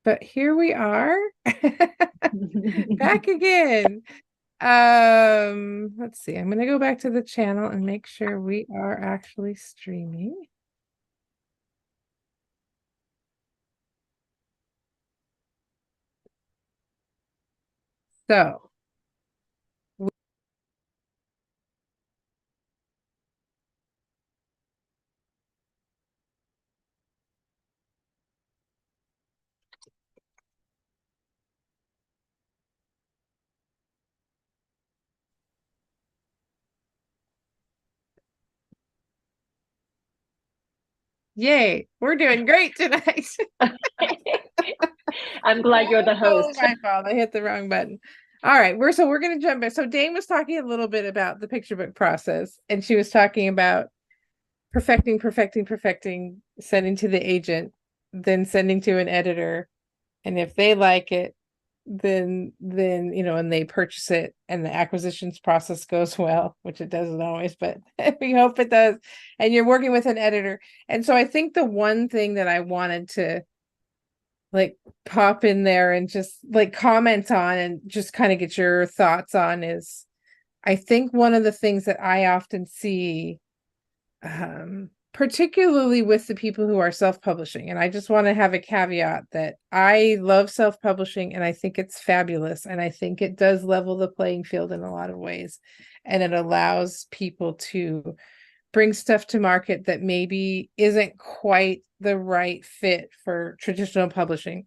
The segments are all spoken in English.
But here we are back again. Let's see. I'm going to go back to the channel and make sure we are actually streaming. So, yay, we're doing great tonight. I'm glad you're the Oh, host. my fault. I hit the wrong button. All right, we're gonna jump in. So Dane was talking a little bit about the picture book process, and she was talking about perfecting, sending to the agent, then sending to an editor, and if they like it, then and they purchase it, and the acquisitions process goes well, which it doesn't always, but we hope it does. And you're working with an editor, and so I think the one thing that I wanted to like pop in there and just like comment on and just kind of get your thoughts on is I think one of the things that I often see, particularly with the people who are self-publishing, and I just want to have a caveat that I love self-publishing and I think it's fabulous and I think it does level the playing field in a lot of ways, and it allows people to bring stuff to market that maybe isn't quite the right fit for traditional publishing,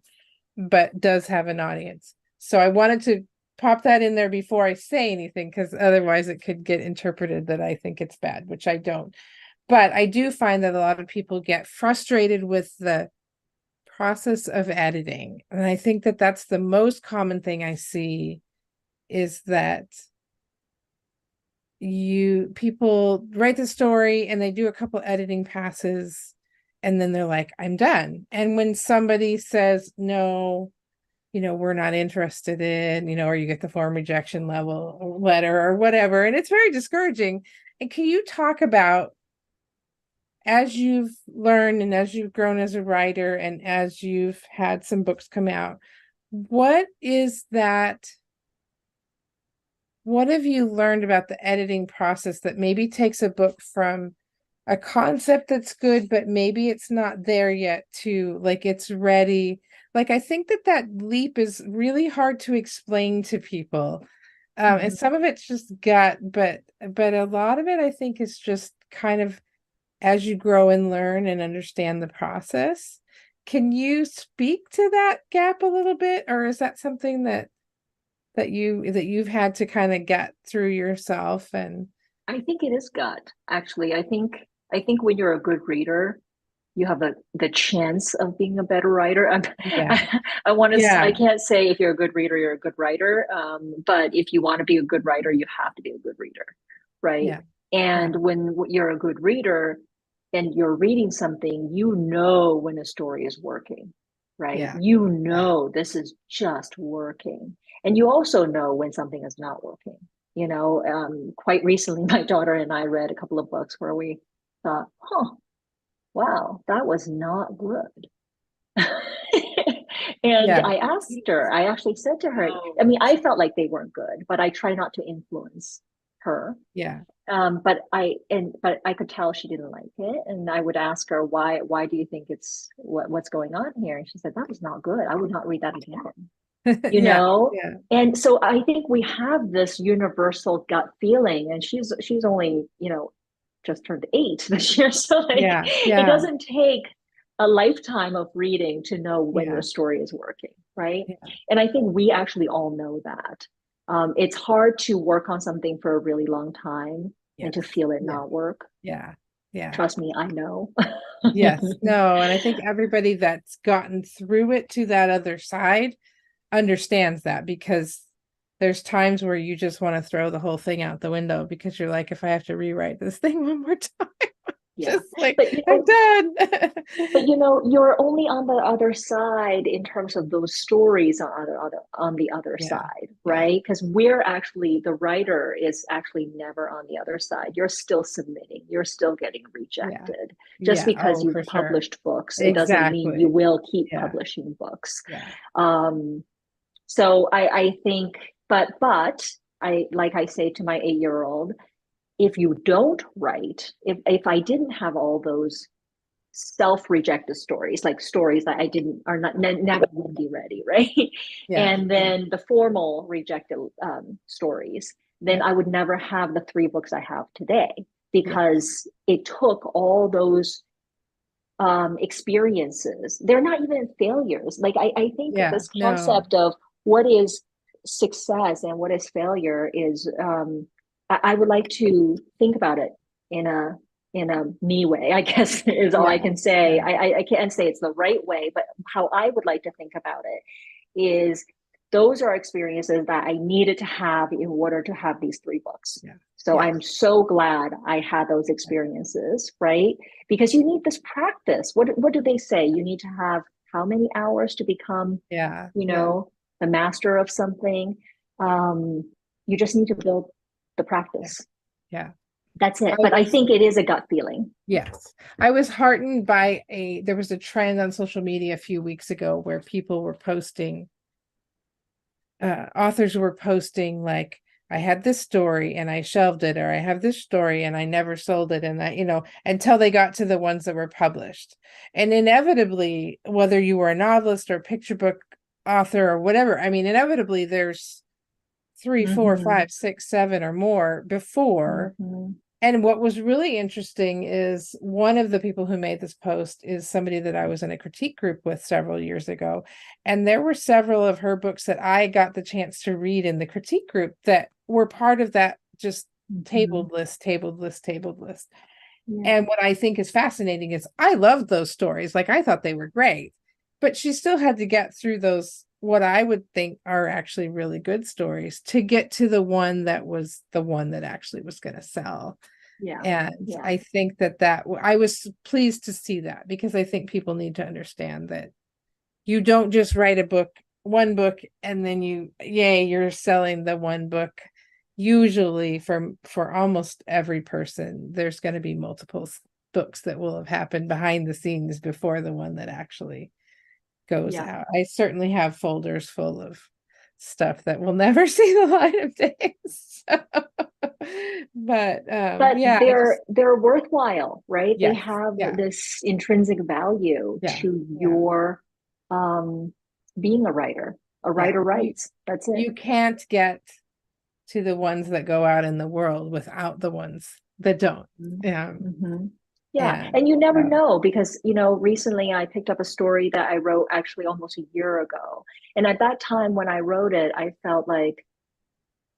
but does have an audience. So I wanted to pop that in there before I say anything, because otherwise it could get interpreted that I think it's bad, which I don't. But I do find that a lot of people get frustrated with the process of editing. And I think that that's the most common thing I see, is that people write the story and they do a couple editing passes and then they're like, I'm done. And when somebody says no, we're not interested in, or you get the form rejection level letter or whatever, and it's very discouraging. And can you talk about, as you've learned and as you've grown as a writer and as you've had some books come out, what is that what have you learned about the editing process that maybe takes a book from a concept that's good, but maybe it's not there yet, to like it's ready? Like, I think that leap is really hard to explain to people. And Mhm. some of it's just gut, but a lot of it I think is just kind of as you grow and learn and understand the process. Can you speak to that gap a little bit, or is that something that you've had to kind of get through yourself? And I think it is gut, actually. I think when you're a good reader, you have the chance of being a better writer. yeah, I yeah, can't say if you're a good reader, you're a good writer. But if you want to be a good writer, you have to be a good reader, right? yeah, And yeah, when you're a good reader and you're reading something, you know when a story is working, right? yeah, You yeah, know this is just working. And you also know when something is not working. Quite recently, my daughter and I read a couple of books where we thought, huh, wow, that was not good. And yeah. I asked her, I actually said to her, I mean, I felt like they weren't good, but I try not to influence her. Yeah, But I could tell she didn't like it. And I would ask her, why do you think what's going on here? And she said, that was not good. I would not read that again, you yeah, know? yeah, And so I think we have this universal gut feeling, and she's only, just turned 8 this year. So like yeah, it yeah, doesn't take a lifetime of reading to know when your yeah, story is working, right? yeah, And I think we actually all know that. It's hard to work on something for a really long time and yes, to feel it yeah, not work. yeah, yeah, Trust me, I know. yes, no. And I think everybody that's gotten through it to that other side understands that, because there's times where you just want to throw the whole thing out the window because you're like, if I have to rewrite this thing one more time. Yeah. Just like, But I'm done. but you're only on the other side in terms of those stories on the other Yeah, side, yeah, right? Because we're actually the writer is actually never on the other side. You're still submitting, you're still getting yeah, rejected. Just yeah. because Oh, you've for sure. published books, it doesn't mean you Exactly. will keep Yeah, publishing books. yeah, Um, so I think, but I like I say to my 8-year old, if you don't write, if I didn't have all those self-rejected stories, like stories that I didn't are not never will be ready, right? yeah, And yeah, then the formal rejected stories, then yeah, I would never have the 3 books I have today yeah, because it took all those experiences. They're not even failures. Like I think yeah. this No, concept of what is success and what is failure is I would like to think about it in a me way, I guess is all I yeah, can say. yeah, I can't say it's the right way, but how I would like to think about it is those are experiences that I needed to have in order to have these 3 books. yeah, So yeah, I'm so glad I had those experiences, right? Because you need this practice. What do they say? You need to have how many hours to become, yeah, you yeah. know, the master of something? Um, you just need to build the Yeah, practice. yeah. That's I it. But I was, think it is a gut feeling. yes, I was heartened by there was a trend on social media a few weeks ago where people were posting, authors were posting like, I had this story and I shelved it, or I have this story and I never sold it. And until they got to the ones that were published. And inevitably, whether you were a novelist or a picture book author or whatever, I mean, inevitably there's three, four, Mm-hmm. five, six, seven, or more before. Mm-hmm. And what was really interesting is one of the people who made this post is somebody that I was in a critique group with several years ago. And there were several of her books that I got the chance to read in the critique group that were part of that just Mm-hmm. tabled list, tabled list, tabled list. Yeah. And what I think is fascinating is I loved those stories. Like I thought they were great, but she still had to get through those, what I would think are actually really good stories to get to the one that was the one that actually was going to sell. Yeah. And Yeah. I think that I was pleased to see that, because I think people need to understand that you don't just write one book, and then you're selling the one book. Usually for almost every person, there's going to be multiple books that will have happened behind the scenes before the one that actually goes Yeah. out. I certainly have folders full of stuff that will never see the light of day. So, but But yeah, I just, they're worthwhile, right? They yes, have yeah, this intrinsic value yeah, to yeah, your um being a writer. A yeah. writer You writes. That's it. you can't get to the ones that go out in the world without the ones that don't. Yeah. Mm-hmm. Yeah, And and you never so, know because recently I picked up a story that I wrote actually almost a year ago. And at that time when I wrote it, I felt like,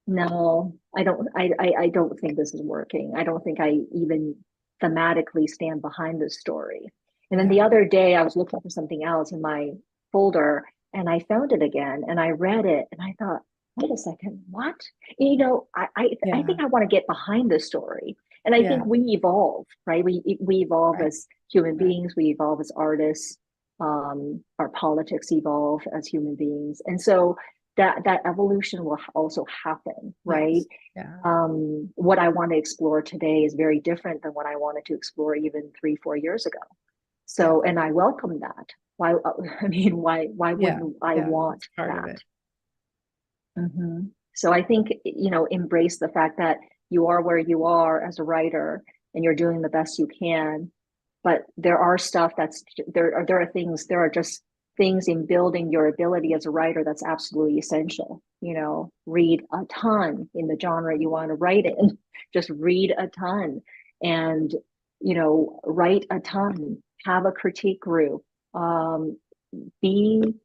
no, I don't think this is working. I don't think I even thematically stand behind this story. And then the yeah, other day I was looking for something else in my folder and I found it again and I read it and I thought, wait a second, what? I yeah, think I want to get behind this story. And I think yeah, we evolve, right? We evolve right, as human right. beings, we evolve as artists, our politics evolve as human beings. And so that evolution will also happen, right? Yes. Yeah. What I want to explore today is very different than what I wanted to explore even 3, 4 years ago. Yeah. So, and I welcome that. Why? I mean, why Yeah. wouldn't I Yeah. want It's part of that? it. So I think, embrace the fact that you are where you are as a writer and you're doing the best you can. But there are stuff there are just things in building your ability as a writer that's absolutely essential. Read a ton in the genre you want to write in. Just read a ton and, write a ton, have a critique group, be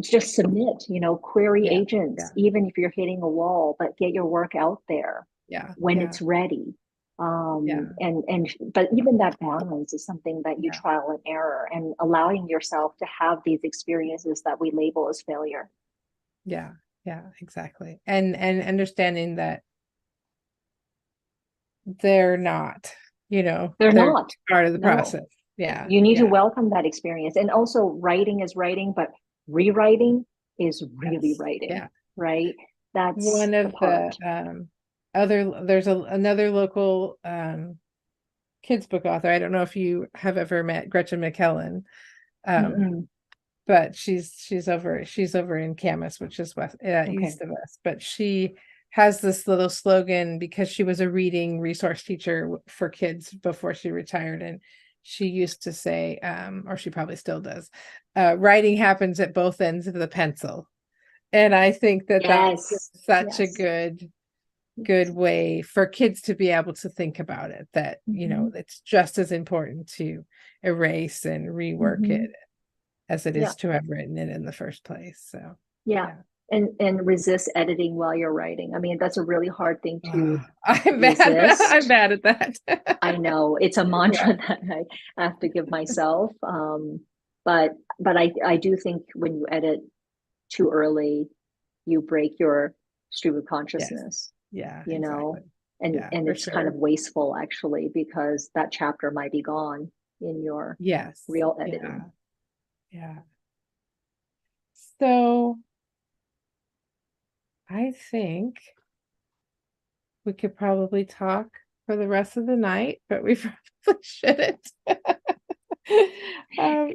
just submit, query Yeah. agents, Yeah. even if you're hitting a wall, but get your work out there Yeah. when Yeah. it's ready. Yeah. But even that balance is something that you Yeah. trial and error and allowing yourself to have these experiences that we label as failure. Yeah. Yeah. Exactly. And understanding that they're not. They're they're not. part of the No, process. Yeah, you need to yeah, welcome that experience. And also, writing is writing, but rewriting is really yes, writing, yeah. right? That's One the of the part. there's another local kids book author. I don't know if you have ever met Gretchen McKellen. Um, Mm-mm. but she's over in Camas, which is Okay. east of us. But she has this little slogan because she was a reading resource teacher for kids before she retired, and she used to say, or she probably still does, writing happens at both ends of the pencil. And I think that that's Yes. such a Yes. good Yes. way for kids to be able to think about it, that Hmm. it's just as important to erase and rework Hmm. it as it Yeah. is to have written it in the first place. So, Yeah. yeah. And resist editing while you're writing. I mean, that's a really hard thing to I'm bad. I'm resist. bad at I that. know it's a Yeah. mantra that I have to give myself. But I do think when you edit too early, you break your stream of Yes. consciousness, Yeah, you exactly. know, and Yeah, and for it's kind sure. of wasteful actually because that chapter might be gone in your Yes. real Yeah. editing. Yeah. So I think we could probably talk for the rest of the night, but we probably shouldn't.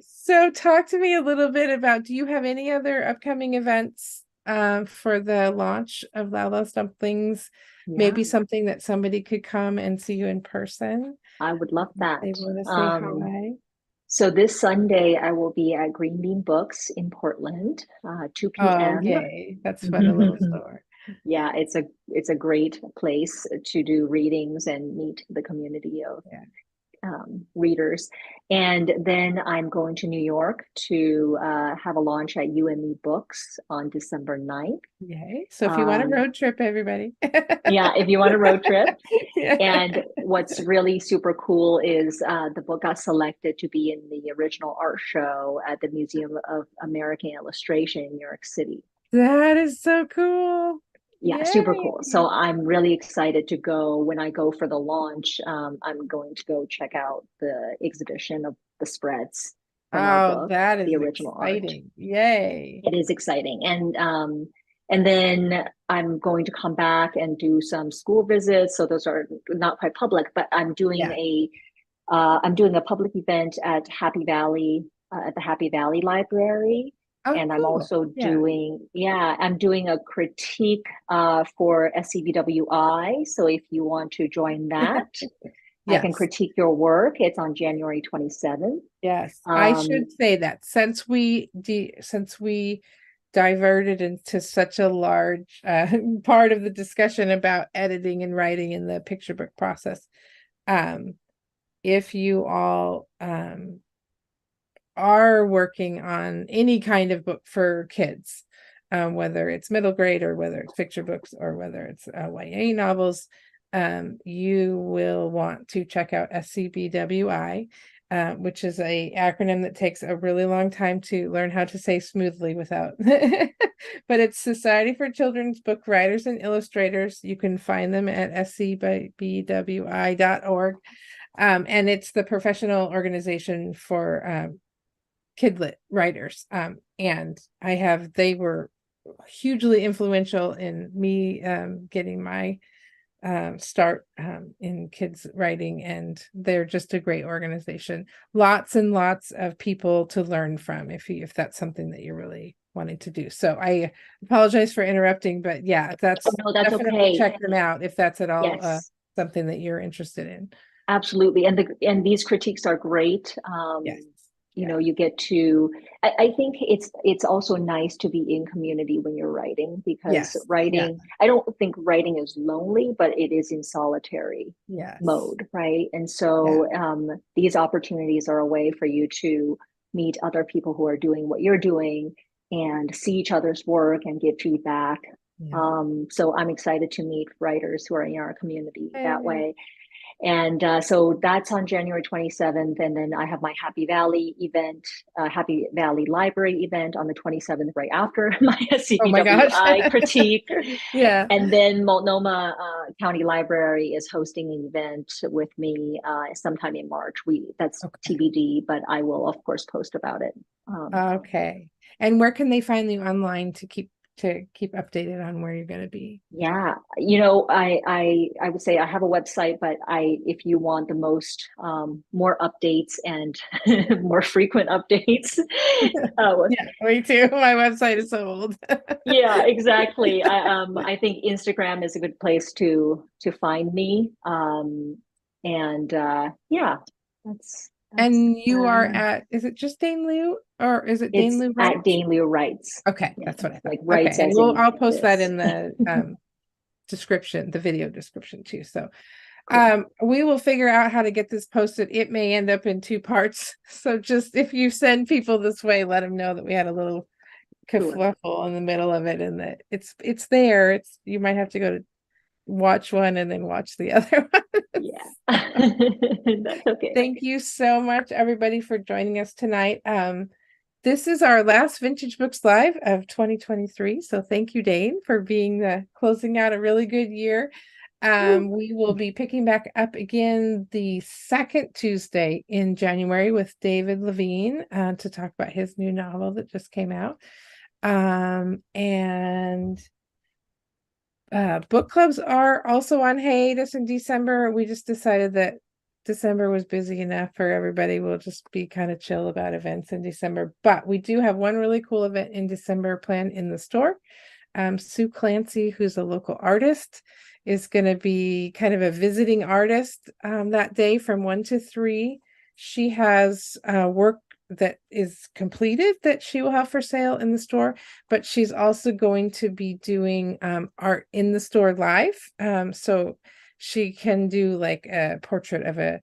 So talk to me a little bit about, do you have any other upcoming events for the launch of Lala's Dumplings? Yeah, Maybe something that somebody could come and see you in person. I would love They that. want to say Um, hi. so this Sunday I will be at Green Bean Books in Portland, 2 Oh, p.m. yay. That's fun, a little store. Yeah, it's a great place to do readings and meet the community of Yeah. readers. And then I'm going to New York to have a launch at UME Books on December 9th. Yay. So if you want a Um, road trip, everybody. yeah, if you want a road trip. Yeah. And what's really super cool is the book got selected to be in the original art show at the Museum of American Illustration in New York City. That is so cool. Yeah, super Yay. cool. So I'm really excited to go. When I go for the launch, I'm going to go check out the exhibition of the spreads from our Oh, book, that the is original art. exciting. Yay. It is exciting. And then I'm going to come back and do some school visits. So those are not quite public, but Yeah. I'm doing a public event at at the Happy Valley Library. Oh, And I'm cool. also Yeah. I'm doing a critique for SCBWI. So if you want to join that, I can Yes. critique your work. It's on January 27th. Yes. I Um, should say that since we diverted into such a large part of the discussion about editing and writing in the picture book process, um, if you all are working on any kind of book for kids, whether it's middle grade or whether it's picture books or whether it's YA novels, you will want to check out SCBWI, which is a acronym that takes a really long time to learn how to say smoothly without, but it's Society for Children's Book Writers and Illustrators. You can find them at scbwi.org. And it's the professional organization for kidlit writers. And they were hugely influential in me getting my start in kids writing, and they're just a great organization. Lots and lots of people to learn from if that's something that you're really wanting to do. So I apologize for interrupting, but yeah, oh, that's no, that's definitely okay. check them out if that's at all Yes. something that you're interested in. Absolutely. And these critiques are great. Yes. You Yeah. know, you get to I think it's also nice to be in community when you're writing because Yes. Yeah. writing, I don't think writing is lonely, but it is in solitary Yes. mode, right? And Yeah. so these opportunities are a way for you to meet other people who are doing what you're doing and see each other's work and give feedback. Yeah. So I'm excited to meet writers who are in our community that Hey. way. And so that's on January 27th. And then I have my Happy Valley event, Happy Valley Library event on the 27th, right after my Oh my gosh. CBWI critique. Yeah. And then Multnomah County Library is hosting an event with me sometime in March. That's Okay. TBD, but I will of course post about it. Okay. And where can they find you online to keep updated on where you're going to be? Yeah, I would say I have a website, but if you want the most more updates and more frequent updates, Yeah, me too. My website is so old. yeah, exactly. I think Instagram is a good place to find me. And yeah, that's And you are at, is it just Dane Liu or is it Dane it's Liu at Writes? Dane Liu Writes. Okay, Yeah, that's what I thought. like Okay, writes and as in I'll post that this. in the description, the video description too. So Cool. we will figure out how to get this posted. It may end up in two parts. So just if you send people this way, let them know that we had a little Sure. kerfluffle in the middle of it and that it's there. It's you might have to go to watch one and then watch the other one. Yeah. That's okay. Thank you so much, everybody, for joining us tonight. This is our last Vintage Books Live of 2023. So thank you, Dane, for being the closing out a really good year. We will be picking back up again the second Tuesday in January with David Levine to talk about his new novel that just came out. And book clubs are also on hiatus in December. We just decided that December was busy enough for everybody. We'll just be kind of chill about events in December. But we do have one really cool event in December planned in the store. Sue Clancy, who's a local artist, is going to be kind of a visiting artist that day from 1 to 3. She has work that is completed that she will have for sale in the store, but she's also going to be doing art in the store live. So she can do like a portrait of a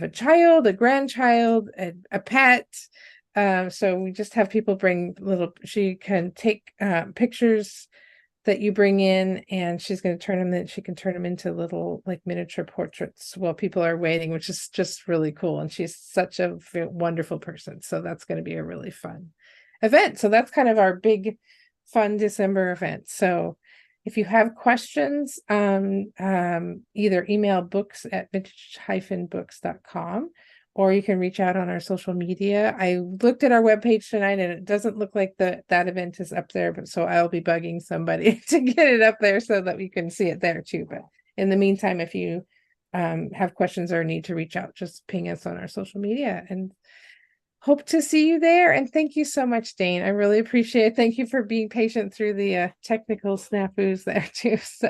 child, a grandchild, a pet. So we just have people bring she can take pictures that you bring in and she can turn them into little like miniature portraits while people are waiting, which is just really cool. And she's such a wonderful person. So that's going to be a really fun event. So that's kind of our big fun December event. So if you have questions, either email books@vintage-books.com or you can reach out on our social media. I looked at our webpage tonight and it doesn't look like that event is up there, but so I'll be bugging somebody to get it up there so that we can see it there too. But in the meantime, if you have questions or need to reach out, just ping us on our social media and hope to see you there. And thank you so much, Dane. I really appreciate it. Thank you for being patient through the technical snafus there too. So